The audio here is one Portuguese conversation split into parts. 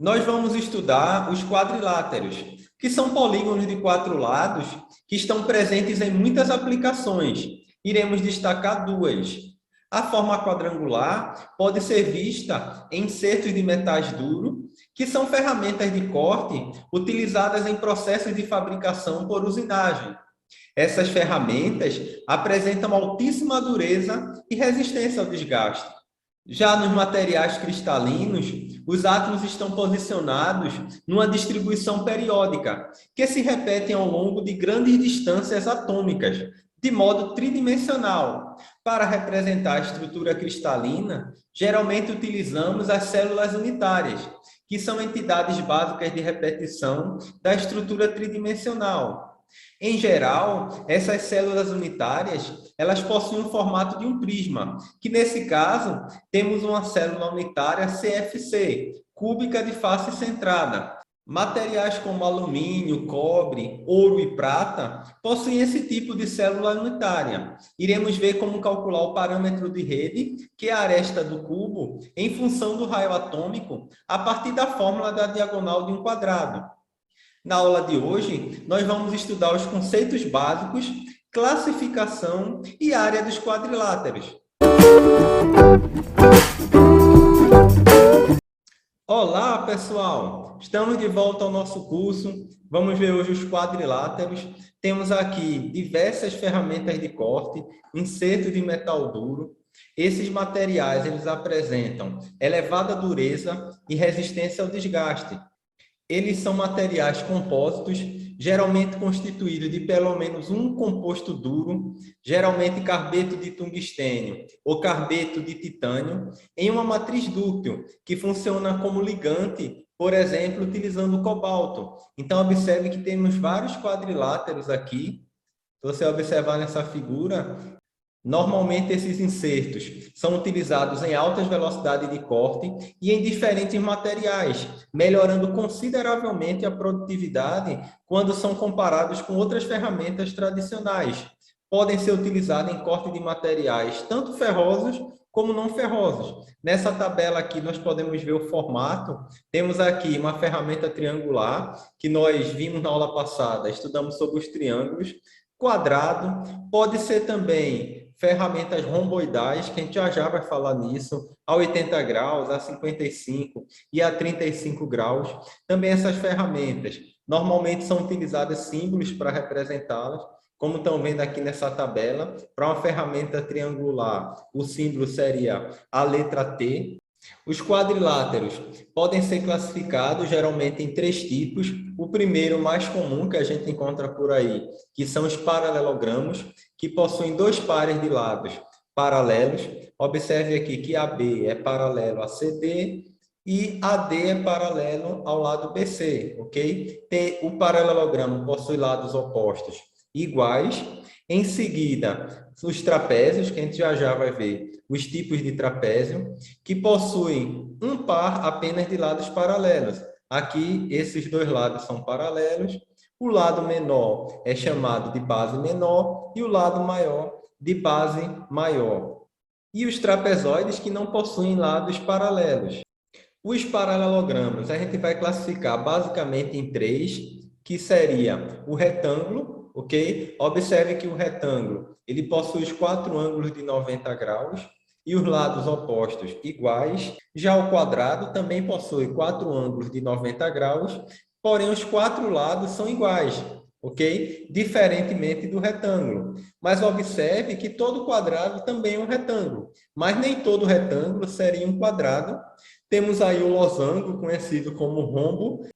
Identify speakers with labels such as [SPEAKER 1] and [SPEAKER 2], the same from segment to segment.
[SPEAKER 1] Nós vamos estudar os quadriláteros, que são polígonos de 4 lados que estão presentes em muitas aplicações. Iremos destacar duas. A forma quadrangular pode ser vista em insertos de metais duros, que são ferramentas de corte utilizadas em processos de fabricação por usinagem. Essas ferramentas apresentam altíssima dureza e resistência ao desgaste. Já nos materiais cristalinos, os átomos estão posicionados numa distribuição periódica, que se repetem ao longo de grandes distâncias atômicas, de modo tridimensional. Para representar a estrutura cristalina, geralmente utilizamos as células unitárias, que são entidades básicas de repetição da estrutura tridimensional. Em geral, essas células unitárias, elas possuem o formato de um prisma, que nesse caso, temos uma célula unitária CFC, cúbica de face centrada. Materiais como alumínio, cobre, ouro e prata possuem esse tipo de célula unitária. Iremos ver como calcular o parâmetro de rede, que é a aresta do cubo, em função do raio atômico, a partir da fórmula da diagonal de um quadrado. Na aula de hoje, nós vamos estudar os conceitos básicos, classificação e área dos quadriláteros. Olá, pessoal! Estamos de volta ao nosso curso. Vamos ver hoje os quadriláteros. Temos aqui diversas ferramentas de corte, inserto de metal duro. Esses materiais eles apresentam elevada dureza e resistência ao desgaste. Eles são materiais compósitos, geralmente constituídos de pelo menos um composto duro, geralmente carbeto de tungstênio ou carbeto de titânio, em uma matriz dúctil, que funciona como ligante, por exemplo, utilizando o cobalto. Então, observe que temos vários quadriláteros aqui. Se você observar nessa figura, normalmente, esses insertos são utilizados em altas velocidades de corte e em diferentes materiais, melhorando consideravelmente a produtividade quando são comparados com outras ferramentas tradicionais. Podem ser utilizados em corte de materiais tanto ferrosos como não ferrosos. Nessa tabela aqui, nós podemos ver o formato. Temos aqui uma ferramenta triangular, que nós vimos na aula passada, estudamos sobre os triângulos. Quadrado, pode ser também ferramentas romboidais, que a gente já vai falar nisso, a 80 graus, a 55 e a 35 graus. Também essas ferramentas normalmente são utilizadas símbolos para representá-las, como estão vendo aqui nessa tabela. Para uma ferramenta triangular, o símbolo seria a letra T. Os quadriláteros podem ser classificados geralmente em 3 tipos. O primeiro, mais comum, que a gente encontra por aí, que são os paralelogramos, que possuem 2 pares de lados paralelos. Observe aqui que AB é paralelo a CD e AD é paralelo ao lado BC, ok? O paralelogramo possui lados opostos iguais. Em seguida, os trapézios, que a gente já vai ver os tipos de trapézio, que possuem um par apenas de lados paralelos. Aqui, esses 2 lados são paralelos. O lado menor é chamado de base menor e o lado maior de base maior. E os trapezoides, que não possuem lados paralelos. Os paralelogramas a gente vai classificar basicamente em 3, que seria o retângulo, ok? Observe que o retângulo ele possui os 4 ângulos de 90 graus e os lados opostos iguais. Já o quadrado também possui 4 ângulos de 90 graus, porém os 4 lados são iguais, ok? Diferentemente do retângulo. Mas observe que todo quadrado também é um retângulo, mas nem todo retângulo seria um quadrado. Temos aí o losango, conhecido como rombo.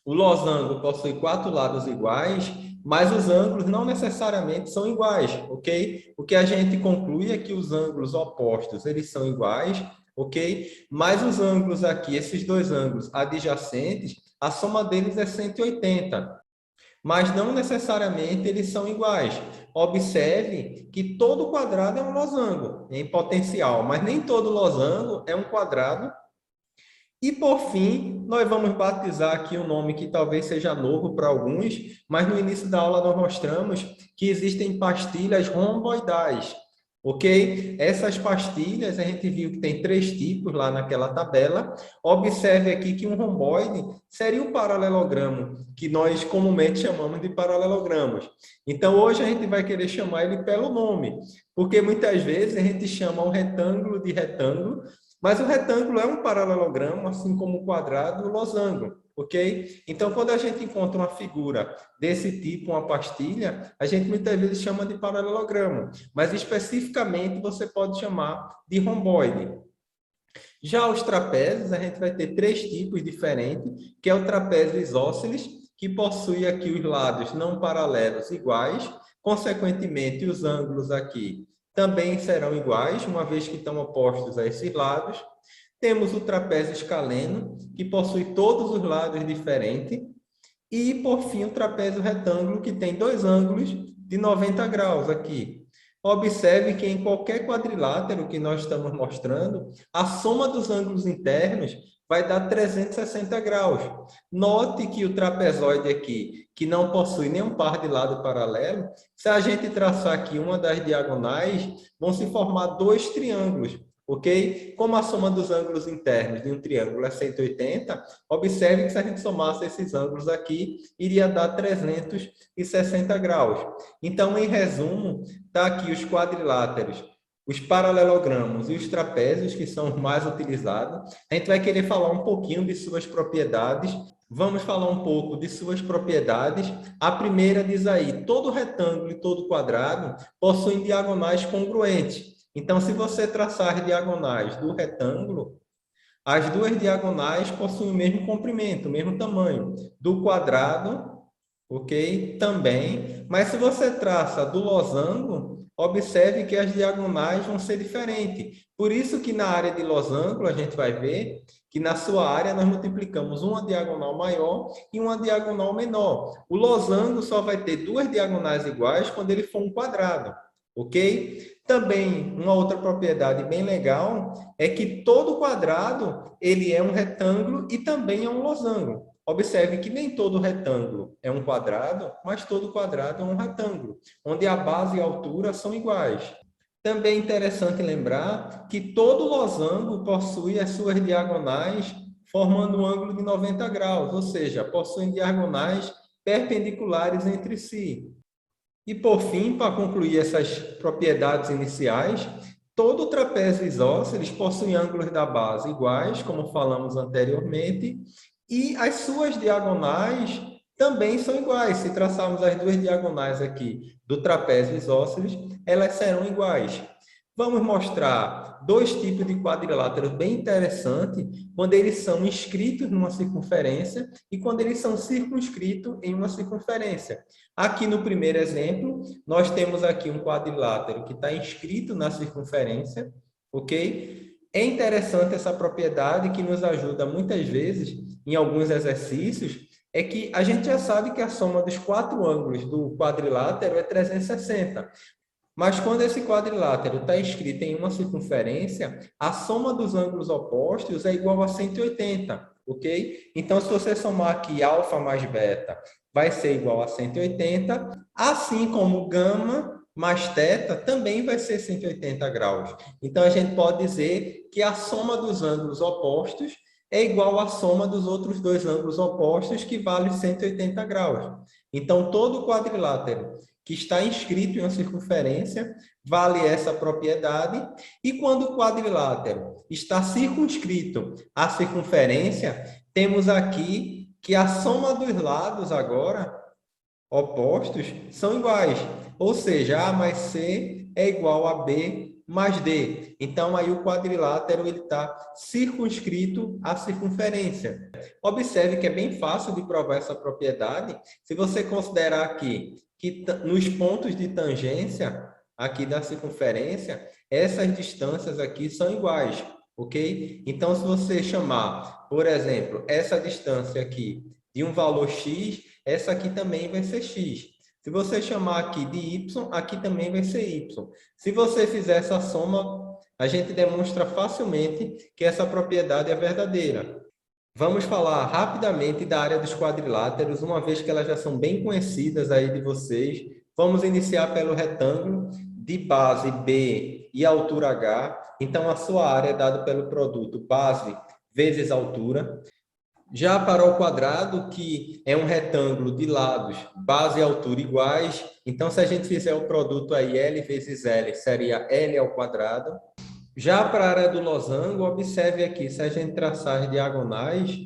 [SPEAKER 1] O losango possui 4 lados iguais, mas os ângulos não necessariamente são iguais, ok? O que a gente conclui é que os ângulos opostos, eles são iguais, ok? Mas os ângulos aqui, esses 2 ângulos adjacentes, a soma deles é 180. Mas não necessariamente eles são iguais. Observe que todo quadrado é um losango em potencial, mas nem todo losango é um quadrado. E, por fim, nós vamos batizar aqui um nome que talvez seja novo para alguns, mas no início da aula nós mostramos que existem pastilhas romboidais. ok? Essas pastilhas, a gente viu que tem 3 tipos lá naquela tabela. Observe aqui que um romboide seria o paralelogramo, que nós comumente chamamos de paralelogramos. Então, hoje a gente vai querer chamar ele pelo nome, porque muitas vezes a gente chama o retângulo de retângulo, mas o retângulo é um paralelogramo, assim como o quadrado e o losango, ok? Então, quando a gente encontra uma figura desse tipo, uma pastilha, a gente muitas vezes chama de paralelogramo, mas especificamente você pode chamar de romboide. Já os trapézios, a gente vai ter 3 tipos diferentes, que é o trapézio isósceles, que possui aqui os lados não paralelos iguais, consequentemente, os ângulos aqui também serão iguais, uma vez que estão opostos a esses lados. Temos o trapézio escaleno, que possui todos os lados diferentes. E, por fim, o trapézio retângulo, que tem 2 ângulos de 90 graus aqui. Observe que em qualquer quadrilátero que nós estamos mostrando, a soma dos ângulos internos vai dar 360 graus. Note que o trapezoide aqui, que não possui nenhum par de lado paralelo, se a gente traçar aqui uma das diagonais, vão se formar 2 triângulos, ok? Como a soma dos ângulos internos de um triângulo é 180, observe que se a gente somasse esses ângulos aqui, iria dar 360 graus. Então, em resumo, está aqui os quadriláteros, os paralelogramos e os trapézios, que são os mais utilizados. A gente vai querer falar um pouquinho de suas propriedades. Vamos falar um pouco de suas propriedades. A primeira diz aí, todo retângulo e todo quadrado possuem diagonais congruentes. Então, se você traçar diagonais do retângulo, as 2 diagonais possuem o mesmo comprimento, o mesmo tamanho. Do quadrado, ok? Também. Mas se você traça do losango, observe que as diagonais vão ser diferentes. Por isso que na área de losango, a gente vai ver que na sua área nós multiplicamos uma diagonal maior e uma diagonal menor. O losango só vai ter 2 diagonais iguais quando ele for um quadrado, ok? Também, uma outra propriedade bem legal é que todo quadrado ele é um retângulo e também é um losango. Observe que nem todo retângulo é um quadrado, mas todo quadrado é um retângulo, onde a base e a altura são iguais. Também é interessante lembrar que todo losango possui as suas diagonais formando um ângulo de 90 graus, ou seja, possuem diagonais perpendiculares entre si. E, por fim, para concluir essas propriedades iniciais, todo trapézio isósceles possui ângulos da base iguais, como falamos anteriormente, e as suas diagonais também são iguais. Se traçarmos as 2 diagonais aqui do trapézio isósceles, elas serão iguais. Vamos mostrar 2 tipos de quadriláteros bem interessantes, quando eles são inscritos numa circunferência e quando eles são circunscritos em uma circunferência. Aqui no primeiro exemplo, nós temos aqui um quadrilátero que está inscrito na circunferência, ok? É interessante essa propriedade que nos ajuda muitas vezes em alguns exercícios, é que a gente já sabe que a soma dos 4 ângulos do quadrilátero é 360. Mas quando esse quadrilátero está inscrito em uma circunferência, a soma dos ângulos opostos é igual a 180, ok? Então, se você somar aqui alfa mais beta, vai ser igual a 180, assim como gama mais teta também vai ser 180 graus. Então, a gente pode dizer que a soma dos ângulos opostos é igual à soma dos outros 2 ângulos opostos, que vale 180 graus. Então, todo quadrilátero que está inscrito em uma circunferência, vale essa propriedade, e quando o quadrilátero está circunscrito à circunferência, temos aqui que a soma dos lados agora, opostos, são iguais, ou seja, A mais C é igual a B mais D. Então, aí o quadrilátero está circunscrito à circunferência. Observe que é bem fácil de provar essa propriedade, se você considerar aqui que nos pontos de tangência aqui da circunferência, essas distâncias aqui são iguais, ok? Então, se você chamar, por exemplo, essa distância aqui de um valor x, essa aqui também vai ser x. Se você chamar aqui de y, aqui também vai ser y. Se você fizer essa soma, a gente demonstra facilmente que essa propriedade é verdadeira. Vamos falar rapidamente da área dos quadriláteros, uma vez que elas já são bem conhecidas aí de vocês. Vamos iniciar pelo retângulo. de base B e altura H. Então, a sua área é dada pelo produto base vezes altura. Já para o quadrado, que é um retângulo de lados, base e altura iguais, então se a gente fizer o produto aí L vezes L, seria L ao quadrado. Já para a área do losango, observe aqui, se a gente traçar as diagonais,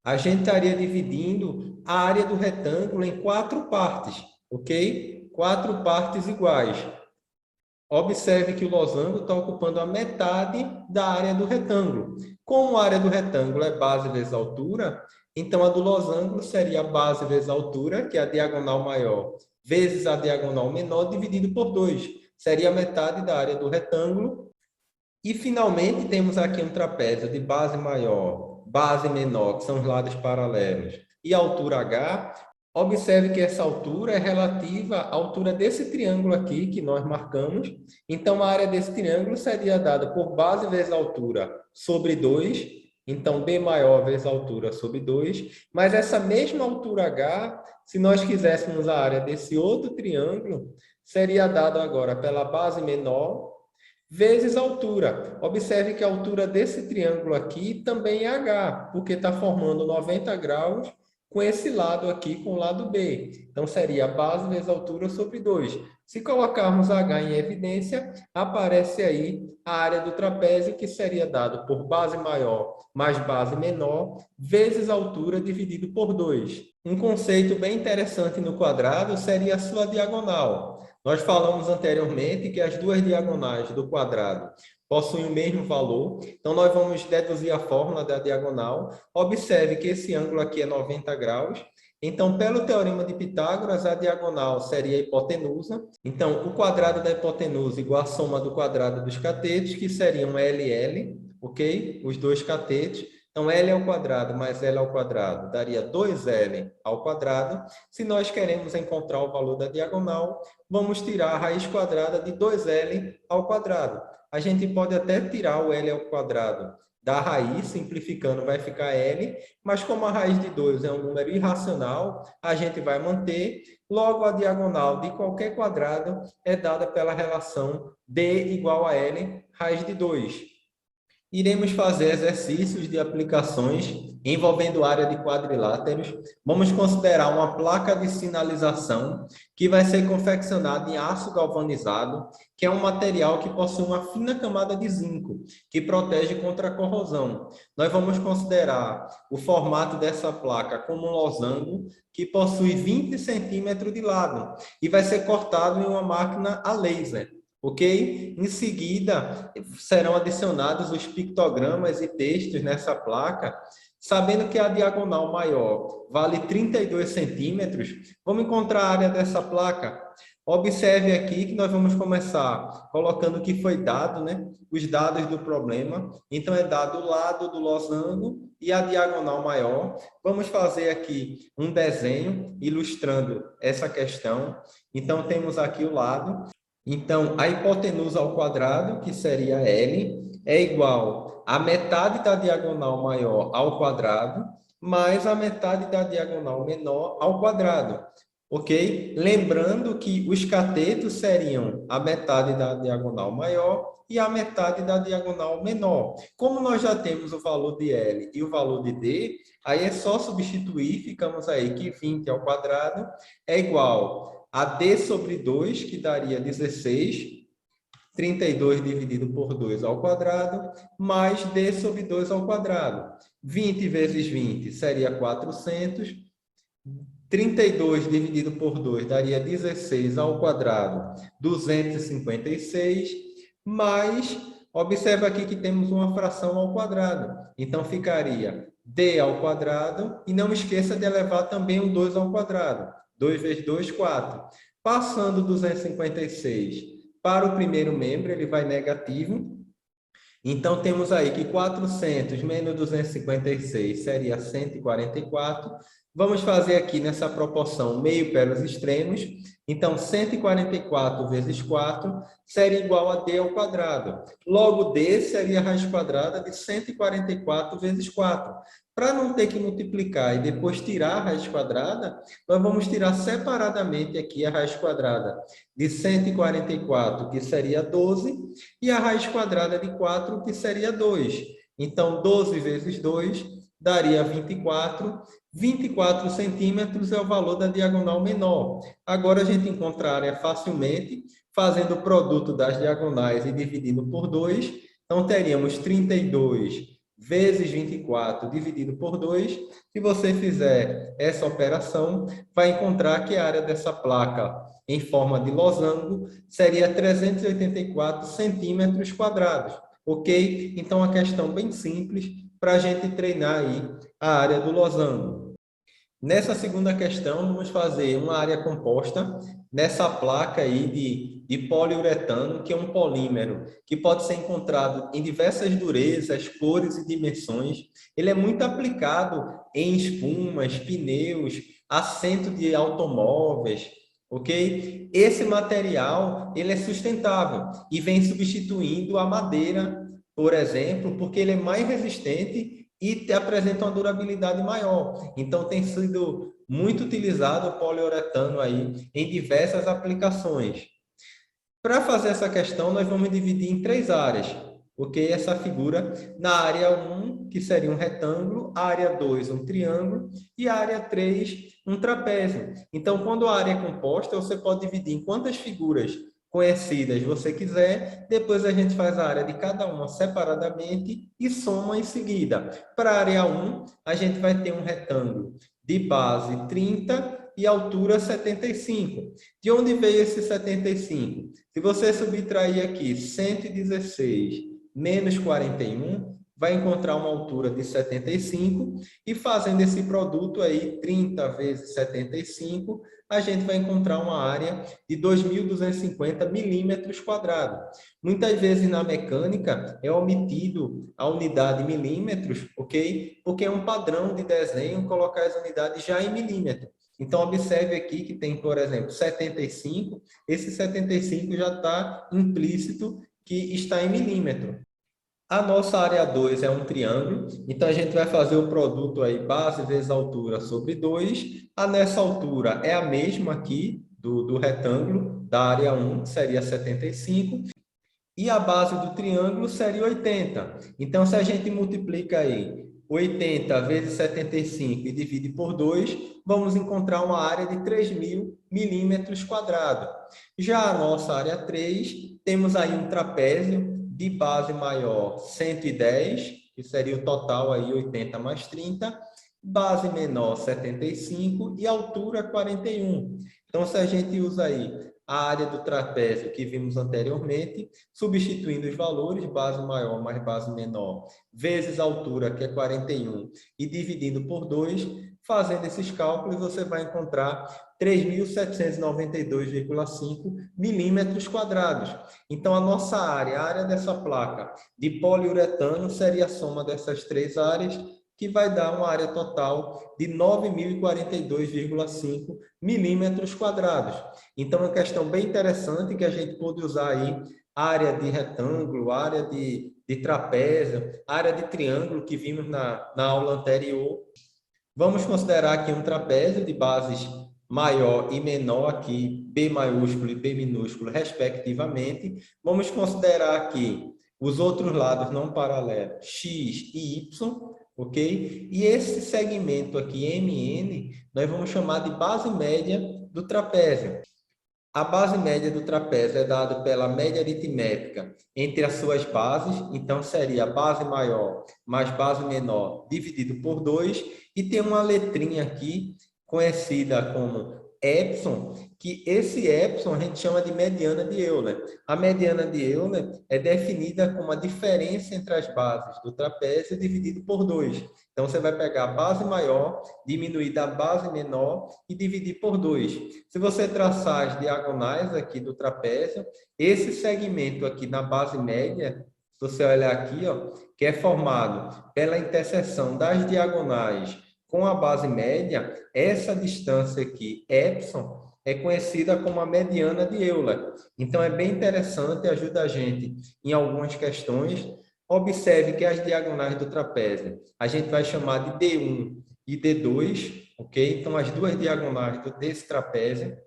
[SPEAKER 1] a gente estaria dividindo a área do retângulo em 4 partes, ok? 4 partes iguais. Observe que o losango está ocupando a metade da área do retângulo. Como a área do retângulo é base vezes altura, então a do losango seria base vezes altura, que é a diagonal maior, vezes a diagonal menor, dividido por 2. Seria metade da área do retângulo. E, finalmente, temos aqui um trapézio de base maior, base menor, que são os lados paralelos, e altura H. Observe que essa altura é relativa à altura desse triângulo aqui, que nós marcamos. Então, a área desse triângulo seria dada por base vezes altura sobre 2. Então, B maior vezes altura sobre 2. Mas essa mesma altura H, se nós quiséssemos a área desse outro triângulo, seria dada agora pela base menor vezes a altura. Observe que a altura desse triângulo aqui também é H, porque está formando 90 graus com esse lado aqui, com o lado B. Então, seria a base vezes a altura sobre 2. Se colocarmos H em evidência, aparece aí a área do trapézio, que seria dado por base maior mais base menor, vezes a altura dividido por 2. Um conceito bem interessante no quadrado seria a sua diagonal. Nós falamos anteriormente que as duas diagonais do quadrado possuem o mesmo valor. Então, nós vamos deduzir a fórmula da diagonal. Observe que esse ângulo aqui é 90 graus. Então, pelo teorema de Pitágoras, a diagonal seria a hipotenusa. Então, o quadrado da hipotenusa igual a soma do quadrado dos catetos, que seriam LL, ok? Os dois catetos. Então, L ao quadrado mais L ao quadrado daria 2L ao quadrado. Se nós queremos encontrar o valor da diagonal, vamos tirar a raiz quadrada de 2L ao quadrado. A gente pode até tirar o L ao quadrado da raiz, simplificando, vai ficar L, mas como a raiz de 2 é um número irracional, a gente vai manter. Logo, a diagonal de qualquer quadrado é dada pela relação D igual a L, raiz de 2. Iremos fazer exercícios de aplicações envolvendo área de quadriláteros. Vamos considerar uma placa de sinalização que vai ser confeccionada em aço galvanizado, que é um material que possui uma fina camada de zinco, que protege contra a corrosão. Nós vamos considerar o formato dessa placa como um losango, que possui 20 centímetros de lado, e vai ser cortado em uma máquina a laser. Ok? Em seguida, serão adicionados os pictogramas e textos nessa placa, sabendo que a diagonal maior vale 32 centímetros, vamos encontrar a área dessa placa. Observe aqui que nós vamos começar colocando o que foi dado, né? Os dados do problema. Então, é dado o lado do losango e a diagonal maior. Vamos fazer aqui um desenho ilustrando essa questão. Então, temos aqui o lado. Então, a hipotenusa ao quadrado, que seria L, é igual a metade da diagonal maior ao quadrado, mais a metade da diagonal menor ao quadrado. Ok? Lembrando que os catetos seriam a metade da diagonal maior e a metade da diagonal menor. Como nós já temos o valor de L e o valor de D, aí é só substituir, ficamos aí que 20 ao quadrado é igual a D sobre 2, que daria 16, 32 dividido por 2 ao quadrado, mais D sobre 2 ao quadrado. 20 vezes 20 seria 400, 32 dividido por 2 daria 16 ao quadrado, 256, mais, observa aqui que temos uma fração ao quadrado. Então, ficaria D ao quadrado, e não esqueça de elevar também o 2 ao quadrado. 2 vezes 2, 4. Passando 256 para o primeiro membro, ele vai negativo. Então, temos aí que 400 menos 256 seria 144. Vamos fazer aqui nessa proporção meio pelos extremos. Então, 144 vezes 4 seria igual a d ao quadrado. Logo, d seria a raiz quadrada de 144 vezes 4. Para não ter que multiplicar e depois tirar a raiz quadrada, nós vamos tirar separadamente aqui a raiz quadrada de 144, que seria 12, e a raiz quadrada de 4, que seria 2. Então, 12 vezes 2 daria 24. 24 centímetros é o valor da diagonal menor. Agora, a gente encontra a área facilmente, fazendo o produto das diagonais e dividindo por 2. Então, teríamos 32 vezes 24 dividido por 2. Se você fizer essa operação, vai encontrar que a área dessa placa em forma de losango seria 384 centímetros quadrados. Ok? Então, uma questão bem simples para a gente treinar aí a área do losango. Nessa segunda questão, vamos fazer uma área composta nessa placa aí de poliuretano, que é um polímero, que pode ser encontrado em diversas durezas, cores e dimensões. Ele é muito aplicado em espumas, pneus, assento de automóveis, ok? Esse material, ele é sustentável e vem substituindo a madeira, por exemplo, porque ele é mais resistente e apresenta uma durabilidade maior. Então, tem sido muito utilizado o poliuretano aí em diversas aplicações. Para fazer essa questão, nós vamos dividir em 3 áreas, ok? Essa figura, na área 1, que seria um retângulo, a área 2, um triângulo, e a área 3, um trapézio. Então, quando a área é composta, você pode dividir em quantas figuras conhecidas você quiser, depois a gente faz a área de cada uma separadamente e soma em seguida. Para a área 1, a gente vai ter um retângulo de base 30 e altura 75. De onde veio esse 75? Se você subtrair aqui 116 menos 41, vai encontrar uma altura de 75, e fazendo esse produto aí, 30 vezes 75, a gente vai encontrar uma área de 2.250 milímetros quadrados. Muitas vezes na mecânica é omitido a unidade milímetros, ok? Porque é um padrão de desenho colocar as unidades já em milímetro. Então, observe aqui que tem, por exemplo, 75. Esse 75 já está implícito que está em milímetro. A nossa área 2 é um triângulo, então a gente vai fazer o produto aí, base vezes altura sobre 2. Nessa altura é a mesma aqui do retângulo, da área 1, que seria 75. E a base do triângulo seria 80. Então, se a gente multiplica aí 80 vezes 75 e divide por 2, vamos encontrar uma área de 3.000 milímetros quadrados. Já a nossa área 3, temos aí um trapézio de base maior 110, que seria o total aí 80 mais 30, base menor 75 e altura 41. Então, se a gente usa aí a área do trapézio que vimos anteriormente, substituindo os valores, base maior mais base menor, vezes a altura, que é 41, e dividindo por 2, fazendo esses cálculos, você vai encontrar 3.792,5 milímetros quadrados. Então, a nossa área, a área dessa placa de poliuretano, seria a soma dessas 3 áreas, que vai dar uma área total de 9.042,5 milímetros quadrados. Então, é uma questão bem interessante que a gente pode usar aí, área de retângulo, área de trapézio, área de triângulo que vimos na aula anterior. Vamos considerar aqui um trapézio de bases maior e menor, aqui B maiúsculo e B minúsculo, respectivamente. Vamos considerar aqui os outros lados não paralelos, X e Y, ok? E esse segmento aqui, MN, nós vamos chamar de base média do trapézio. A base média do trapézio é dada pela média aritmética entre as suas bases, então seria base maior mais base menor dividido por 2, e tem uma letrinha aqui conhecida como epsilon, que esse epsilon a gente chama de mediana de Euler. A mediana de Euler é definida como a diferença entre as bases do trapézio dividido por 2. Então, você vai pegar a base maior, diminuir da base menor e dividir por 2. Se você traçar as diagonais aqui do trapézio, esse segmento aqui na base média, se você olhar aqui, ó, que é formado pela interseção das diagonais com a base média, essa distância aqui, epsilon, é conhecida como a mediana de Euler. Então, é bem interessante, ajuda a gente em algumas questões. Observe que as diagonais do trapézio, a gente vai chamar de D1 e D2, ok? Então, as duas diagonais desse trapézio,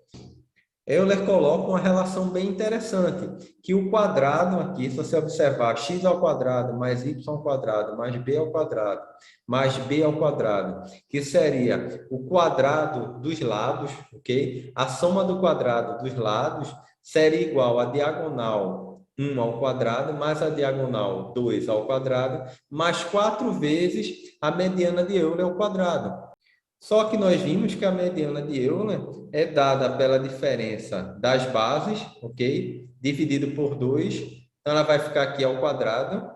[SPEAKER 1] Euler coloca uma relação bem interessante, que o quadrado aqui, se você observar x ao quadrado mais y ao quadrado mais b ao quadrado mais b ao quadrado, que seria o quadrado dos lados, ok? A soma do quadrado dos lados seria igual a diagonal 1 ao quadrado mais a diagonal 2 ao quadrado mais 4 vezes a mediana de Euler ao quadrado. Só que nós vimos que a mediana de Euler é dada pela diferença das bases, ok? Dividido por 2. Então, ela vai ficar aqui ao quadrado.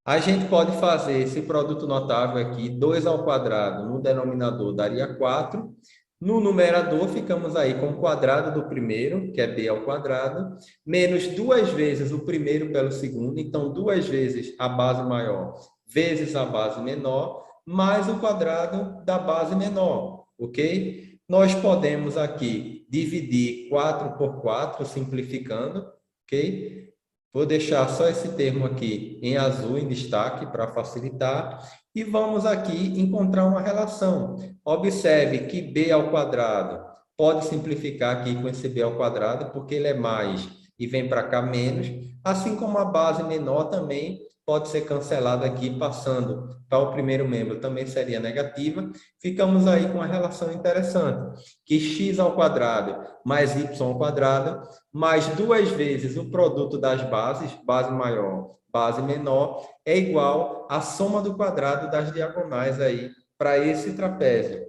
[SPEAKER 1] A gente pode fazer esse produto notável aqui, 2 ao quadrado, no denominador daria 4. No numerador, ficamos aí com o quadrado do primeiro, que é b ao quadrado, menos 2 vezes o primeiro pelo segundo, então 2 vezes a base maior vezes a base menor, mais o quadrado da base menor, ok? Nós podemos aqui dividir 4 por 4, simplificando, ok? Vou deixar só esse termo aqui em azul, em destaque, para facilitar. E vamos aqui encontrar uma relação. Observe que b ao quadrado pode simplificar aqui com esse b ao quadrado, porque ele é mais e vem para cá menos, assim como a base menor também pode ser cancelada aqui, passando para o primeiro membro, também seria negativa. Ficamos aí com uma relação interessante, que x ao quadrado mais y ao quadrado, mais 2 vezes o produto das bases, base maior, base menor, é igual à soma do quadrado das diagonais aí para esse trapézio.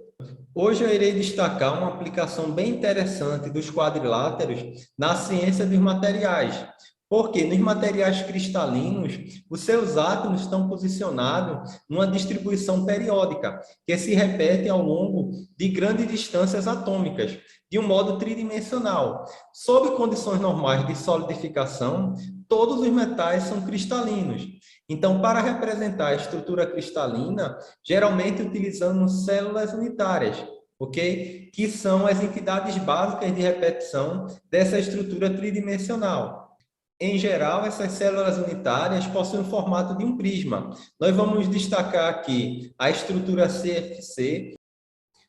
[SPEAKER 1] Hoje eu irei destacar uma aplicação bem interessante dos quadriláteros na ciência dos materiais. Porque nos materiais cristalinos, os seus átomos estão posicionados numa distribuição periódica, que se repete ao longo de grandes distâncias atômicas, de um modo tridimensional. Sob condições normais de solidificação, todos os metais são cristalinos. Então, para representar a estrutura cristalina, geralmente utilizamos células unitárias, ok? Que são as entidades básicas de repetição dessa estrutura tridimensional. Em geral, essas células unitárias possuem o formato de um prisma. Nós vamos destacar aqui a estrutura CFC.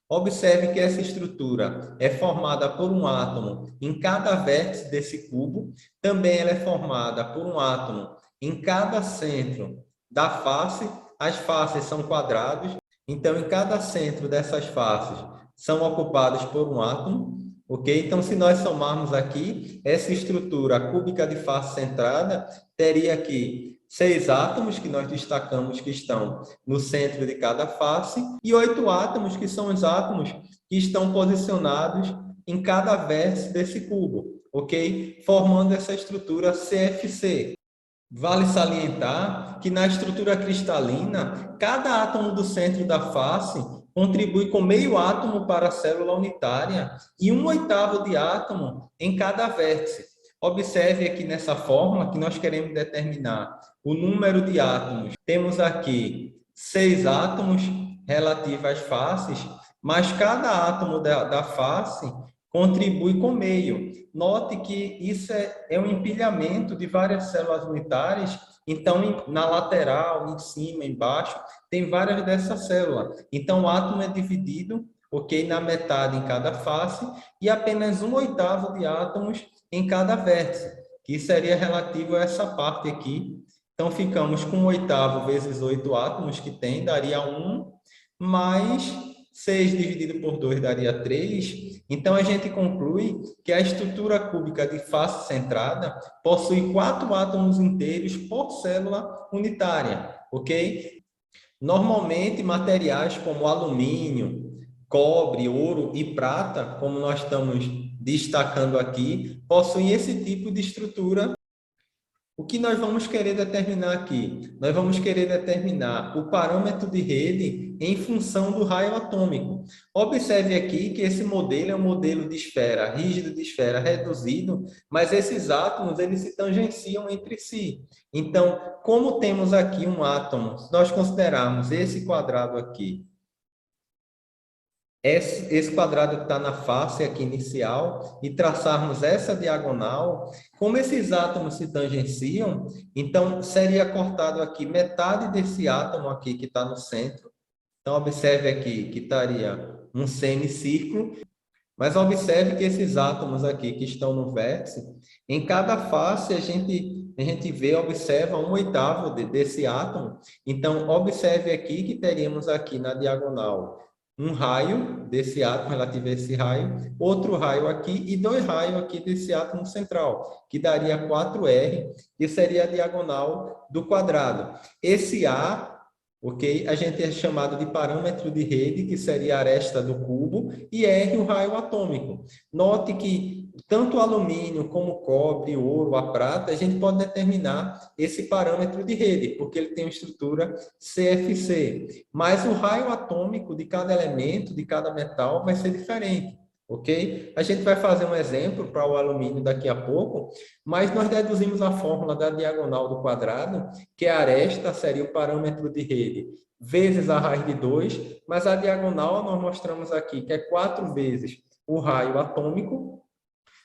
[SPEAKER 1] Observe que essa estrutura é formada por um átomo em cada vértice desse cubo. Também ela é formada por um átomo em cada centro da face. As faces são quadrados. Então, em cada centro dessas faces são ocupados por um átomo. Ok? Então, se nós somarmos aqui, essa estrutura cúbica de face centrada teria aqui 6 átomos, que nós destacamos que estão no centro de cada face, e 8 átomos, que são os átomos que estão posicionados em cada vértice desse cubo, ok? Formando essa estrutura CFC. Vale salientar que na estrutura cristalina, cada átomo do centro da face contribui com meio átomo para a célula unitária e 1/8 de átomo em cada vértice. Observe aqui nessa fórmula que nós queremos determinar o número de átomos. Temos aqui 6 átomos relativos às faces, mas cada átomo da face contribui com meio. Note que isso é um empilhamento de várias células unitárias. Então, na lateral, em cima, embaixo, tem várias dessas células. Então, o átomo é dividido, ok, na metade em cada face e apenas 1/8 de átomos em cada vértice, que seria relativo a essa parte aqui. Então, ficamos com 1/8 vezes 8 átomos que tem, daria 1, mais 6 dividido por 2 daria 3. Então, a gente conclui que a estrutura cúbica de face centrada possui 4 átomos inteiros por célula unitária, ok? Normalmente, materiais como alumínio, cobre, ouro e prata, como nós estamos destacando aqui, possuem esse tipo de estrutura. O que nós vamos querer determinar aqui? Nós vamos querer determinar o parâmetro de rede em função do raio atômico. Observe aqui que esse modelo é um modelo de esfera rígido, de esfera reduzido, mas esses átomos eles se tangenciam entre si. Então, como temos aqui um átomo, se nós considerarmos esse quadrado aqui esse quadrado que está na face aqui inicial e traçarmos essa diagonal, como esses átomos se tangenciam, então seria cortado aqui metade desse átomo aqui que está no centro. Então, observe aqui que estaria um semicírculo, mas observe que esses átomos aqui que estão no vértice, em cada face a gente vê, observa 1/8 desse átomo. Então, observe aqui que teríamos aqui na diagonal um raio desse átomo relativo a esse raio, outro raio aqui e 2 raios aqui desse átomo central, que daria 4R, que seria a diagonal do quadrado. Esse A, ok? A gente é chamado de parâmetro de rede, que seria a aresta do cubo, e R, o raio atômico. Note que tanto o alumínio como o cobre, o ouro, a prata, a gente pode determinar esse parâmetro de rede, porque ele tem uma estrutura CFC. Mas o raio atômico de cada elemento, de cada metal, vai ser diferente. Ok? A gente vai fazer um exemplo para o alumínio daqui a pouco, mas nós deduzimos a fórmula da diagonal do quadrado, que a aresta seria o parâmetro de rede vezes a raiz de 2, mas a diagonal nós mostramos aqui que é 4 vezes o raio atômico.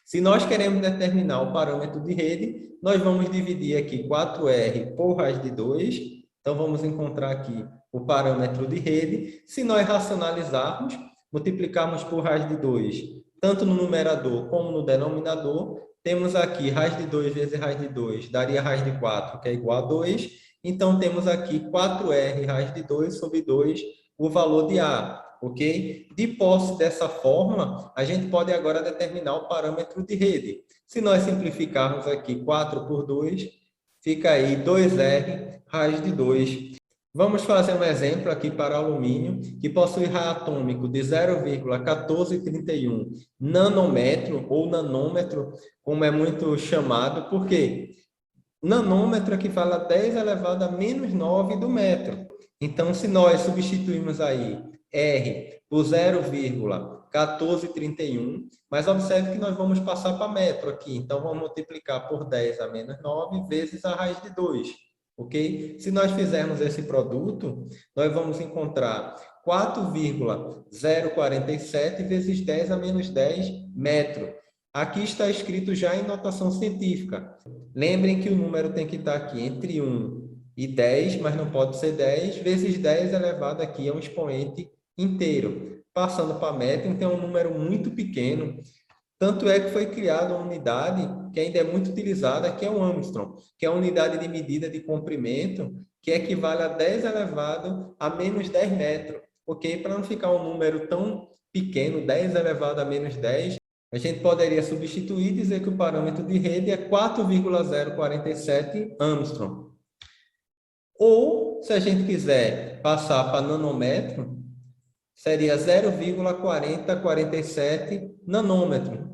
[SPEAKER 1] Se nós queremos determinar o parâmetro de rede, nós vamos dividir aqui 4R por raiz de 2. Então, vamos encontrar aqui o parâmetro de rede. Se nós racionalizarmos, multiplicarmos por raiz de 2, tanto no numerador como no denominador, temos aqui raiz de 2 vezes raiz de 2, daria raiz de 4, que é igual a 2. Então, temos aqui 4R raiz de 2 sobre 2, o valor de A. Ok? De posse dessa fórmula, a gente pode agora determinar o parâmetro de rede. Se nós simplificarmos aqui 4 por 2, fica aí 2R raiz de 2. Vamos fazer um exemplo aqui para alumínio, que possui raio atômico de 0,1431 nanômetro, ou nanômetro, como é muito chamado, porque nanômetro equivale a 10 elevado a menos 9 do metro. Então, se nós substituirmos aí R por 0,1431, mas observe que nós vamos passar para metro aqui. Então, vamos multiplicar por 10 a menos 9 vezes a raiz de 2. Ok? Se nós fizermos esse produto, nós vamos encontrar 4,047 vezes 10 a menos 10 metro. Aqui está escrito já em notação científica. Lembrem que o número tem que estar aqui entre 1 e 10, mas não pode ser 10, vezes 10 elevado aqui a um expoente inteiro. Passando para metro, então é um número muito pequeno. Tanto é que foi criada uma unidade que ainda é muito utilizada, que é o Armstrong, que é a unidade de medida de comprimento, que equivale a 10 elevado a menos 10 metros. Ok? Para não ficar um número tão pequeno, 10 elevado a menos 10, a gente poderia substituir e dizer que o parâmetro de rede é 4,047 Armstrong. Ou, se a gente quiser passar para nanômetro, seria 0,4047 nanômetro.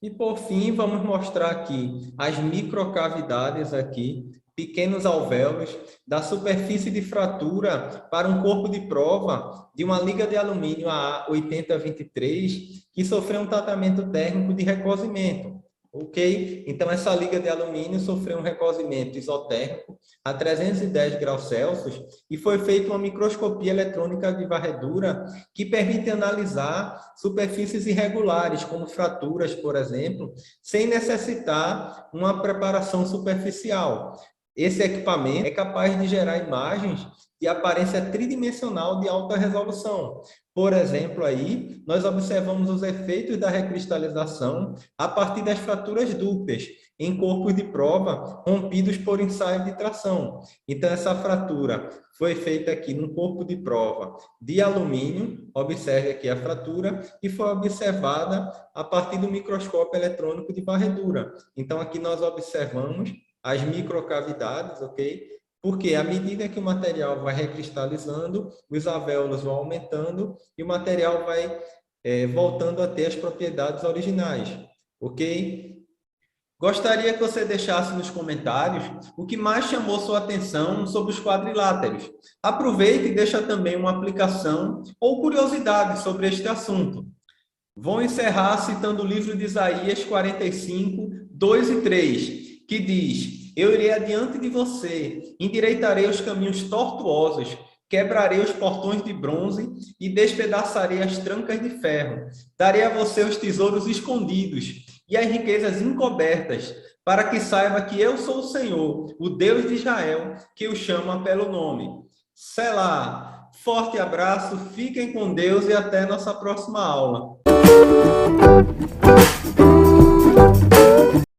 [SPEAKER 1] E, por fim, vamos mostrar aqui as microcavidades aqui, pequenos alvéolos, da superfície de fratura para um corpo de prova de uma liga de alumínio A8023 que sofreu um tratamento térmico de recozimento. Ok? Então, essa liga de alumínio sofreu um recozimento isotérmico a 310 graus Celsius e foi feita uma microscopia eletrônica de varredura que permite analisar superfícies irregulares, como fraturas, por exemplo, sem necessitar uma preparação superficial. Esse equipamento é capaz de gerar imagens de aparência tridimensional de alta resolução. Por exemplo, aí, nós observamos os efeitos da recristalização a partir das fraturas dúplas em corpos de prova rompidos por ensaio de tração. Então, essa fratura foi feita aqui num corpo de prova de alumínio, observe aqui a fratura, e foi observada a partir do microscópio eletrônico de varredura. Então, aqui nós observamos as microcavidades, ok? Porque à medida que o material vai recristalizando, os alvéolos vão aumentando e o material vai voltando a ter as propriedades originais, ok? Gostaria que você deixasse nos comentários o que mais chamou sua atenção sobre os quadriláteros. Aproveite e deixa também uma aplicação ou curiosidade sobre este assunto. Vou encerrar citando o livro de Isaías 45, 2 e 3, que diz: Eu irei adiante de você, endireitarei os caminhos tortuosos quebrarei os portões de bronze e despedaçarei as trancas de ferro. Darei a você os tesouros escondidos e as riquezas encobertas, para que saiba que eu sou o Senhor, o Deus de Israel, que o chama pelo nome. Selá. Forte abraço, fiquem com Deus e até nossa próxima aula.